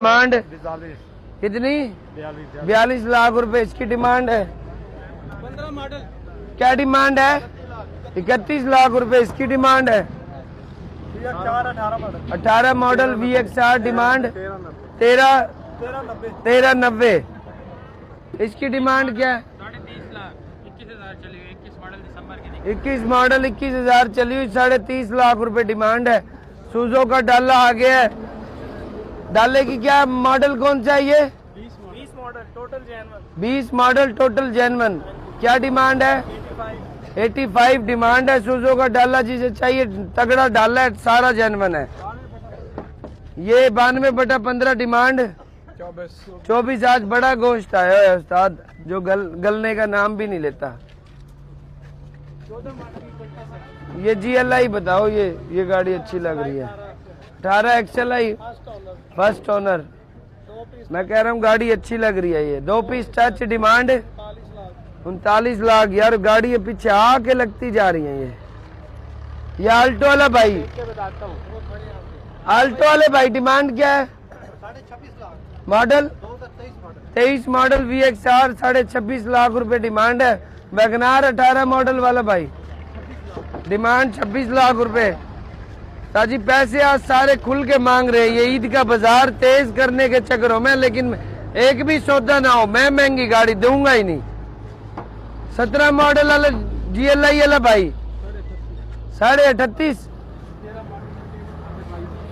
Demand कितनी? 42 लाख रुपए इसकी डिमांड है। 15 मॉडल क्या डिमांड है? 31 लाख रुपए इसकी डिमांड है। 18 मॉडल VXR डिमांड 1390। इसकी डिमांड क्या है? 30.5 लाख 21,000 चली हुई। 21 मॉडल दिसंबर की 21 मॉडल 21,000 चली हुई। 30.5 लाख रुपए डिमांड है। सूजो का डाला आ गया है। डाले की क्या मॉडल कौन सा है ये? 20 model total genuine. 20 model total genuine. क्या डिमांड है? 85 डिमांड है। सूजो का डाला जिसे चाहिए तगड़ा डाला है, सारा जेन्युइन है। ये 92/15 डिमांड 24। आज बड़ा गोश्त आया है उस्ताद, जो गलने का नाम भी नहीं लेता। ये GLI बताओ, ये गाड़ी अच्छी लग रही है। 18 XLI फर्स्ट ओनर। मैं कह रहा हूँ गाड़ी अच्छी लग रही है। ये 2 पीस टच डिमांड 39 लाख। यार गाड़ी ये पीछे आके लगती जा रही है। ये आल्टो वाला भाई, आल्टो वाले भाई डिमांड क्या है? 26 lakh model 23 model VXR 26.5 lakh रुपए डिमांड है। वैगनार 18 मॉडल वाला भाई डिमांड 26 लाख रुपए। ताजी पैसे आज सारे खुल के मांग रहे हैं। ये ईद का बाजार तेज करने के चक्करों में, लेकिन एक भी सौदा ना हो मैं महंगी गाड़ी दूंगा ही नहीं। 17 मॉडल वाला GLI वाला भाई 38.5।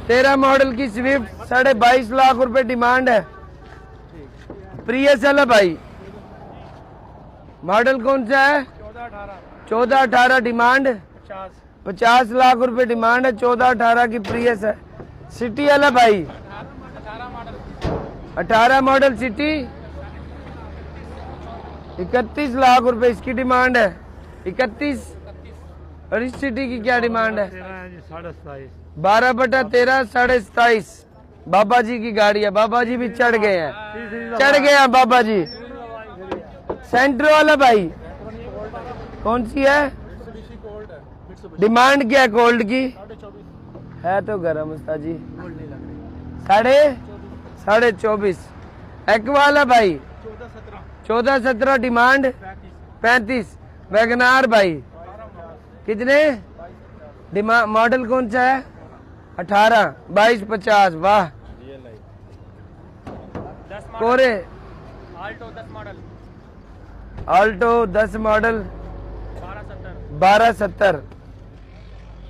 13 मॉडल की स्विफ्ट 22.5 लाख रुपए डिमांड है। प्रियस वाला भाई मॉडल कौन सा है? 14-18 डिमांड 50 लाख रुपए डिमांड है। 14-18 की प्रियस है। सिटी वाला भाई 18 मॉडल सिटी 31 लाख रुपए इसकी डिमांड है। 31। और इस सिटी की क्या डिमांड है? 12/13 27.5। बाबा जी की गाड़ी है। बाबा जी भी चढ़ गए हैं, चढ़ गए हैं बाबा जी। सेंट्रो वाला भाई कौन सी है? डिमांड क्या है गोल्ड की? है तो गरम उस्ताद जी। 24.5। एक्वा वाला भाई 14-17 डिमांड 35। वैगनार भाई कितने डिमांड? मॉडल कौन सा है? 18 22.50। वाह कोरे आल्टो 10 मॉडल आल्टो 10 मॉडल 1270।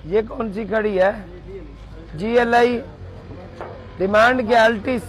ये कौन सी खड़ी है? GLI डिमांड क्या? अल्टिस